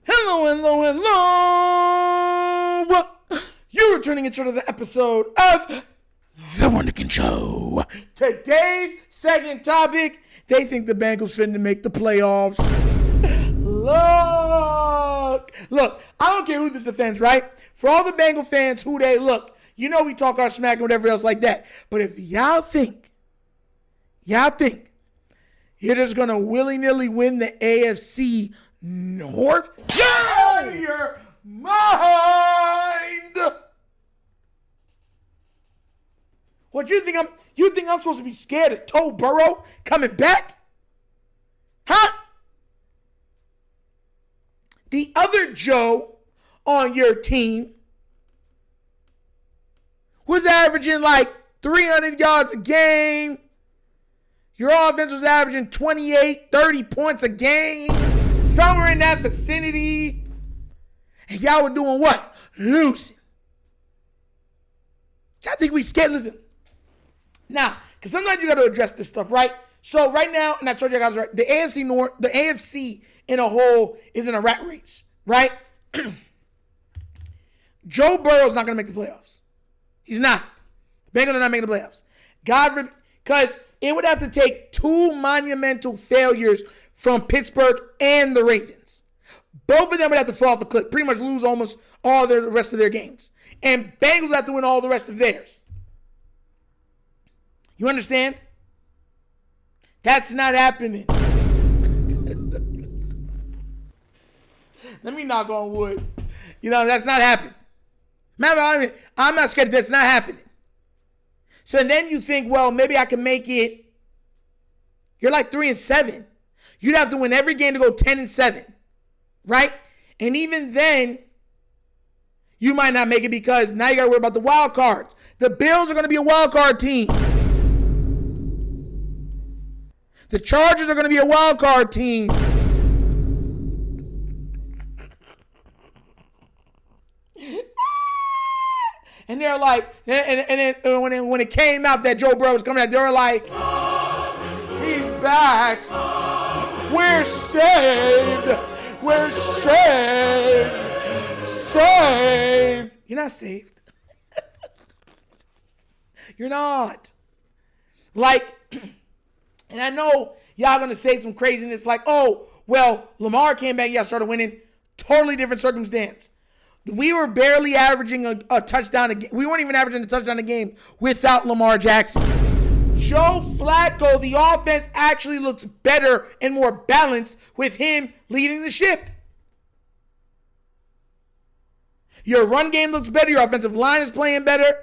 Hello, hello, hello. You're returning into the episode of TheWunderkindShow. Today's second topic, they think the Bengals finna make the playoffs. Look, I don't care who this offends, right? For all the Bengal fans, Who Dey, look, you know we talk our smack and whatever else like that. But if y'all think you're just gonna willy-nilly win the AFC North, get out of your mind! What you think I'm supposed to be scared of Joe Burrow coming back? Huh? The other Joe on your team was averaging like 300 yards a game. Your offense was averaging 28, 30 points a game. Somewhere in that vicinity. And y'all were doing what? Losing. I think we scared. Listen. Now, because sometimes you got to address this stuff, right? So right now, and I told you guys, right, the AFC North, the AFC in a whole is in a rat race, right? Joe Burrow's not going to make the playoffs. He's not. The Bengals are not making the playoffs. Because it would have to take two monumental failures from Pittsburgh and the Ravens. Both of them would have to fall off the cliff, pretty much lose almost all the rest of their games. And Bengals would have to win all the rest of theirs. You understand? That's not happening. Let me knock on wood. You know, that's not happening. I'm not scared that's not happening. So then you think, well, maybe I can make it. You're like 3-7. You'd have to win every game to go 10-7, right? And even then, you might not make it because now you got to worry about the wild cards. The Bills are going to be a wild card team. The Chargers are going to be a wild card team. And they're like, and then when it came out that Joe Burrow was coming out, they were like, he's back. We're saved. We're saved. Saved. You're not saved. You're not. Like, and I know y'all gonna say some craziness like, oh, well, Lamar came back, y'all started winning. Totally different circumstance. We were barely averaging a touchdown a game. We weren't even averaging a touchdown a game without Lamar Jackson. Joe Flacco, the offense actually looks better and more balanced with him leading the ship. Your run game looks better. Your offensive line is playing better.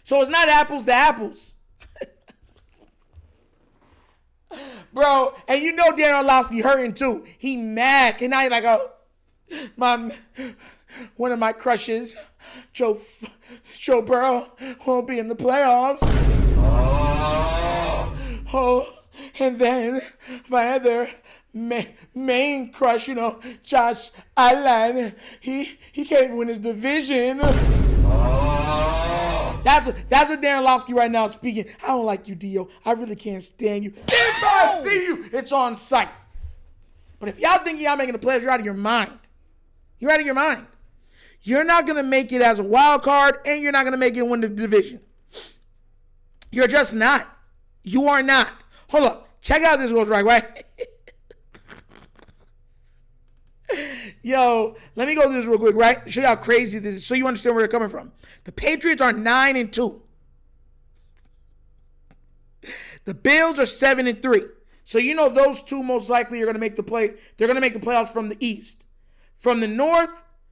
So it's not apples to apples. Bro, and you know Dan Orlovsky hurting too. He mad. And now he's like, oh, one of my crushes, Joe Burrow, won't be in the playoffs. Oh, and then my other main crush, Josh Allen, he can't even win his division. That's what Darren Orlovsky right now is speaking. I don't like you, Dio. I really can't stand you. If I see you, it's on sight. But if y'all think y'all making the playoffs, you're out of your mind. You're out of your mind. You're not going to make it as a wild card, and you're not going to make it win the division. You're just not. You are not. Hold up. Check out this goes right? Yo, let me go through this real quick, right? Show you how crazy this is so you understand where they're coming from. The Patriots are 9-2. The Bills are 7-3. So you know those two most likely are going to make the play. They're going to make the playoffs from the East. From the North,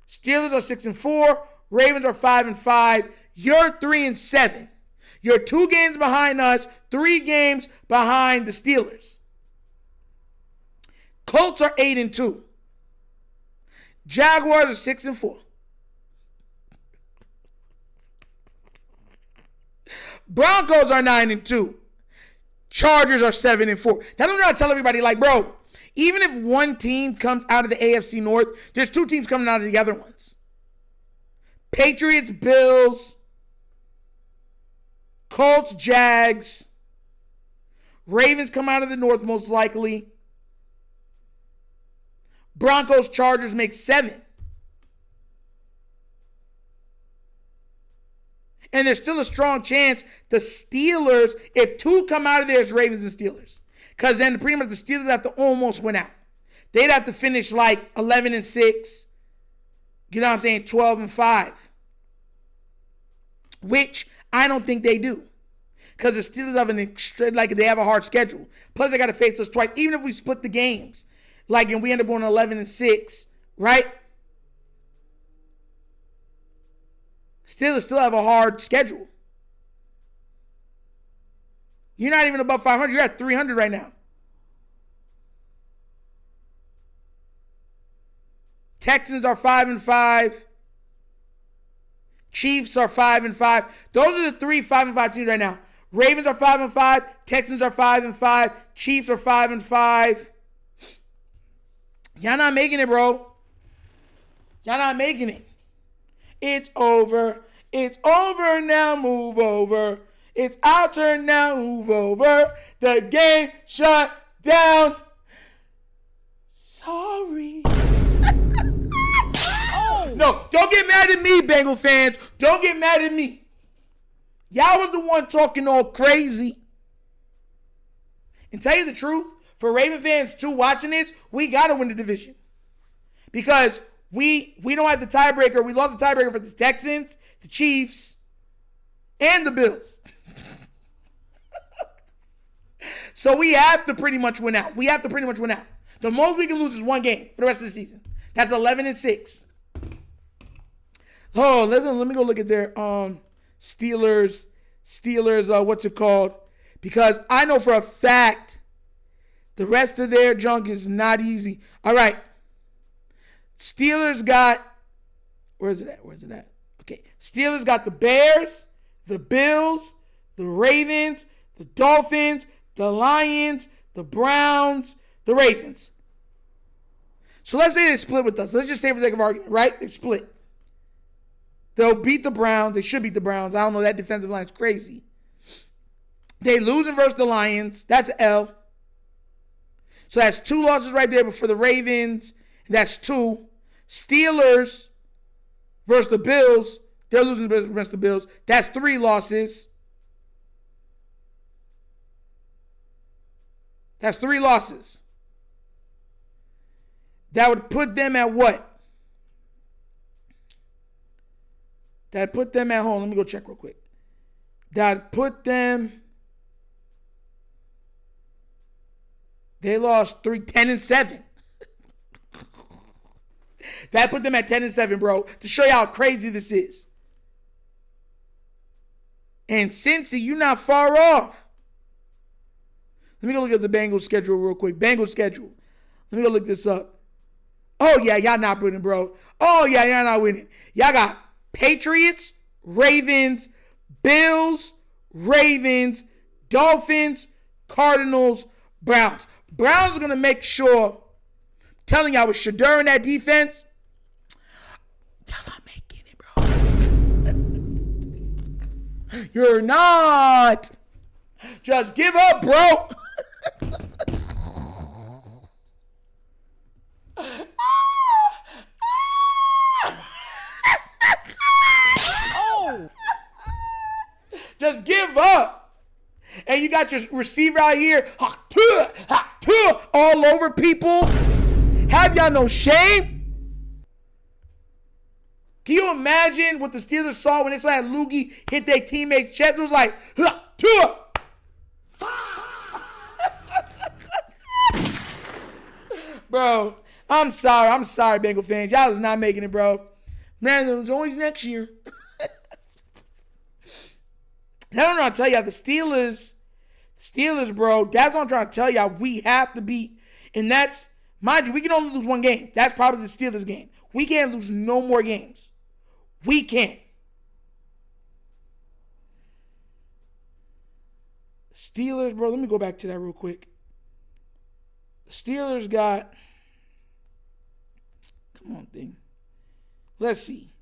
Steelers are 6-4. Ravens are 5-5. You're 3-7. You're 2 games behind us, 3 games behind the Steelers. Colts are 8-2. Jaguars are 6-4. Broncos are 9-2. Chargers are 7-4. That's what I'm trying to tell everybody. Like, bro, even if one team comes out of the AFC North, there's 2 teams coming out of the other ones. Patriots, Bills, Colts, Jags, Ravens come out of the North most likely. Broncos, Chargers make 7. And there's still a strong chance the Steelers, if 2 come out of there, it's Ravens and Steelers. Because then pretty much the Steelers have to almost win out. They'd have to finish like 11-6. You know what I'm saying? 12-5. Which I don't think they do. Because the Steelers have they have a hard schedule. Plus they got to face us twice. Even if we split the games. And we end up going 11-6. Right? Steelers still have a hard schedule. You're not even above 500. You're at 300 right now. Texans are 5-5. Chiefs are 5-5. Those are the 3 5-5 teams right now. Ravens are 5-5. Texans are 5-5. Chiefs are 5-5. Y'all not making it, bro. Y'all not making it. It's over. It's over now. Move over. It's our turn now. Move over. The game shut down. Sorry. No, don't get mad at me, Bengal fans. Don't get mad at me. Y'all was the one talking all crazy. And tell you the truth, for Raven fans too watching this, we got to win the division. Because we don't have the tiebreaker. We lost the tiebreaker for the Texans, the Chiefs, and the Bills. So we have to pretty much win out. The most we can lose is 1 game for the rest of the season. That's 11-6. Oh, let me go look at their Steelers, what's it called? Because I know for a fact the rest of their junk is not easy. All right. Steelers got, where's it at? Okay. Steelers got the Bears, the Bills, the Ravens, the Dolphins, the Lions, the Browns, the Ravens. So let's say they split with us. Let's just say for the sake of argument, right? They split. They'll beat the Browns. They should beat the Browns. I don't know. That defensive line is crazy. They losing versus the Lions. That's an L. So that's 2 losses right there. But for the Ravens, that's 2. Steelers versus the Bills. They're losing versus the Bills. That's 3 losses. That's 3 losses. That would put them at what? That put them at home. Let me go check real quick. That put them. They lost 10-7. That put them at 10-7, bro. To show you how crazy this is. And Cincy, you're not far off. Let me go look at the Bengals schedule real quick. Bengals schedule. Let me go look this up. Oh, yeah, y'all not winning, bro. Oh, yeah, y'all not winning. Y'all got Patriots, Ravens, Bills, Ravens, Dolphins, Cardinals, Browns. Browns are going to make sure, telling y'all with Shedeur in that defense, y'all not making it, bro. You're not. Just give up, bro. Just give up. And you got your receiver out here all over people. Have y'all no shame? Can you imagine what the Steelers saw when they saw that Loogie hit their teammate's chest? It was like, bro, I'm sorry, Bengal fans. Y'all is not making it, bro. Man, it was always next year. That's what I'm trying to tell y'all. The Steelers, bro, that's what I'm trying to tell y'all. We have to beat. And that's, mind you, we can only lose 1 game. That's probably the Steelers game. We can't lose no more games. We can't. Steelers, bro, let me go back to that real quick. The Steelers got, come on, thing. Let's see.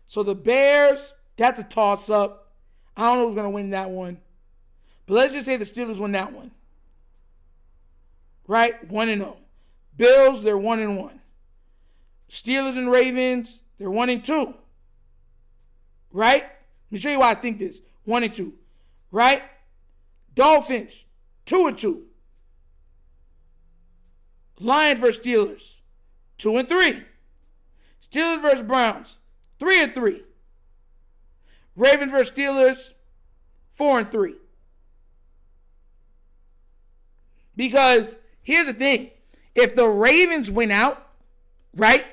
So the Bears, that's a toss-up. I don't know who's going to win that one. But let's just say the Steelers win that one. Right? 1-0. Bills, they're 1-1. Steelers and Ravens, they're 1-2. Right? Let me show you why I think this. 1-2. Right? Dolphins, 2-2. Lions versus Steelers, 2-3. Steelers versus Browns, 3-3. Ravens versus Steelers, 4-3. Because here's the thing. If the Ravens win out, right?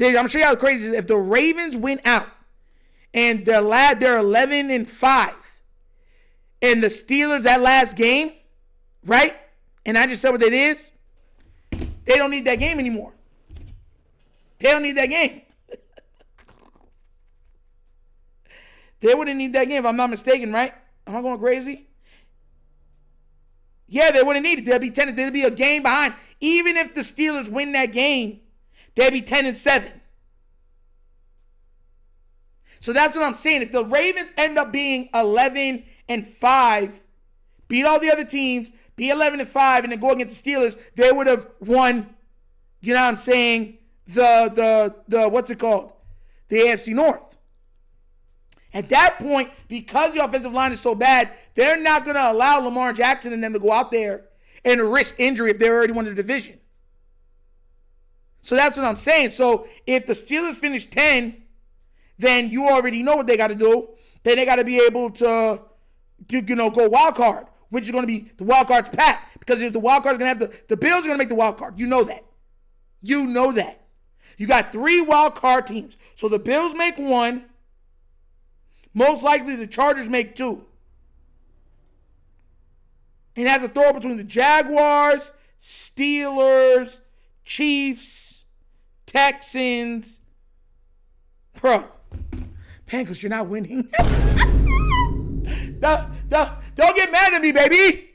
I'm going to show you how crazy it is. If the Ravens win out and they're 11-5, and the Steelers, that last game, right? And I just said what it is. They don't need that game anymore. They don't need that game. They wouldn't need that game if I'm not mistaken, right? Am I going crazy? Yeah, they wouldn't need it. They'll be 10. They'll be a game behind. Even if the Steelers win that game, they'll be 10-7. So that's what I'm saying. If the Ravens end up being 11-5, beat all the other teams, be 11-5, and then go against the Steelers, they would have won, you know what I'm saying, the what's it called? The AFC North. At that point, because the offensive line is so bad, they're not going to allow Lamar Jackson and them to go out there and risk injury if they already won the division. So that's what I'm saying. So if the Steelers finish 10, then you already know what they got to do. Then they got to be able to go wild card, which is going to be the wild card's packed. Because if the wild card is going to have the Bills are going to make the wild card. You know that. You know that. You got 3 wild card teams. So the Bills make 1. Most likely the Chargers make 2. And it has a throw between the Jaguars, Steelers, Chiefs, Texans. Bro, Bengals, you're not winning. Don't get mad at me, baby.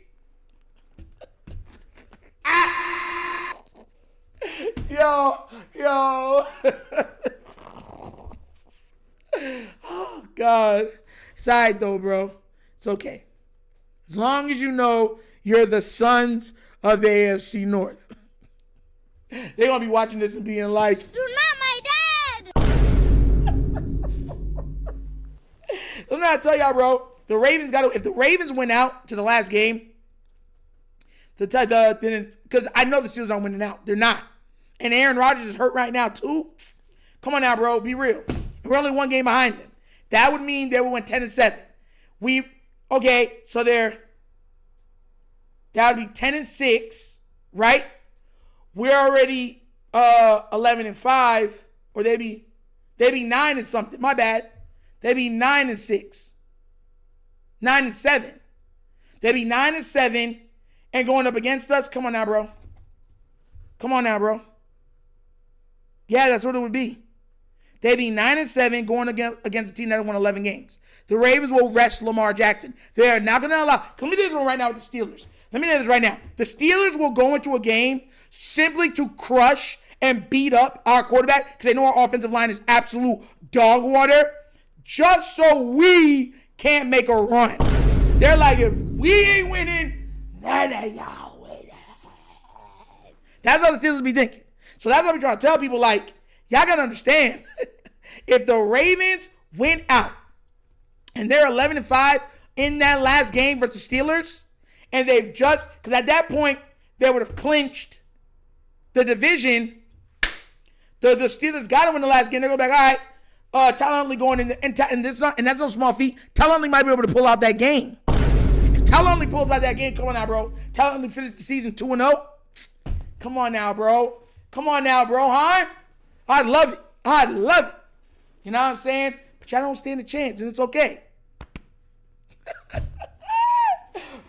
Yo. Oh, God. It's all right, though, bro. It's okay. As long as you know you're the sons of the AFC North. They're going to be watching this and being like, "You're not my dad." I'm going to tell y'all, bro. If the Ravens went out to the last game, because I know the Steelers aren't winning out. They're not. And Aaron Rodgers is hurt right now, too. Come on now, bro. Be real. We're only 1 game behind them. That would mean they would win 10-7. So that would be 10-6, right? We're already 11-5, or they'd be 9 and something. My bad. They'd be 9-6. 9-7. They'd be 9-7 and going up against us. Come on now, bro. Yeah, that's what it would be. They'd be 9-7 going against a team that won 11 games. The Ravens will rest Lamar Jackson. They are not going to allow. Let me do this one right now with the Steelers. Let me do this right now. The Steelers will go into a game simply to crush and beat up our quarterback because they know our offensive line is absolute dog water, just so we can't make a run. They're like, if we ain't winning, none of y'all winning. That's what the Steelers be thinking. So that's what I'm trying to tell people, like, y'all got to understand, if the Ravens win out and they're 11-5 in that last game versus the Steelers, and they've just, because at that point, they would have clinched the division, the Steelers got to win the last game. They're going to be like, all right, Tyler Huntley going in, and that's no small feat. Tyler Huntley might be able to pull out that game. If Tyler Huntley pulls out that game, come on now, bro. Tyler Huntley finished the season 2-0. Come on now, bro. Huh? I'd love it. You know what I'm saying? But y'all don't stand a chance, and it's okay.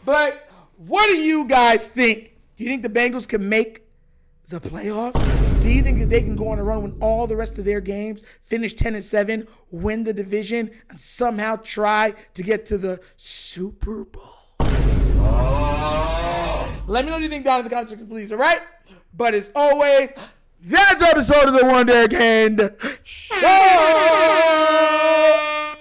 But what do you guys think? Do you think the Bengals can make the playoffs? Do you think that they can go on a run, win all the rest of their games, finish 10-7, win the division, and somehow try to get to the Super Bowl? Oh. Let me know what you think down in the comment section, please, all right? But as always, that's episode of the Wunderkind Show.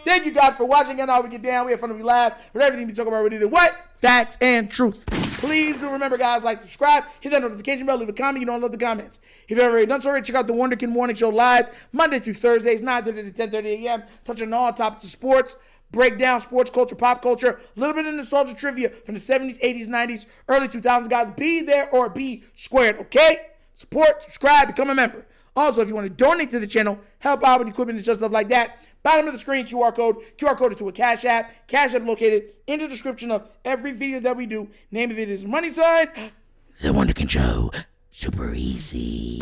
Thank you guys for watching. And now we get down. We have fun and we laugh. But everything we talk about, we did what? Facts and truth. Please do remember, guys, like, subscribe, hit that notification bell, leave a comment. You know I love the comments. If you've already done so already, check out the Wunderkind Morning Show live Monday through Thursdays, 9:30 to 10:30 a.m. Touching on all topics of sports, breakdown, sports culture, pop culture, a little bit of nostalgia trivia from the 70s, 80s, 90s, early 2000s. Guys, be there or be squared, okay? Support, subscribe, become a member. Also, if you want to donate to the channel, help out with equipment and just stuff like that, bottom of the screen, QR code. QR code is to a Cash App. Cash App located in the description of every video that we do. Name of it is money sign, The Wunderkind Show. Super easy.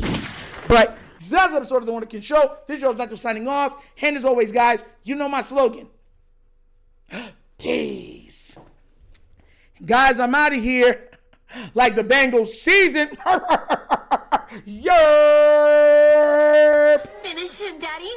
But that's episode of The Wunderkind Show. This show is Nigel signing off. And as always, guys, you know my slogan. Peace. Guys, I'm out of here like the Bengals season. Yerp. Finish him, Daddy.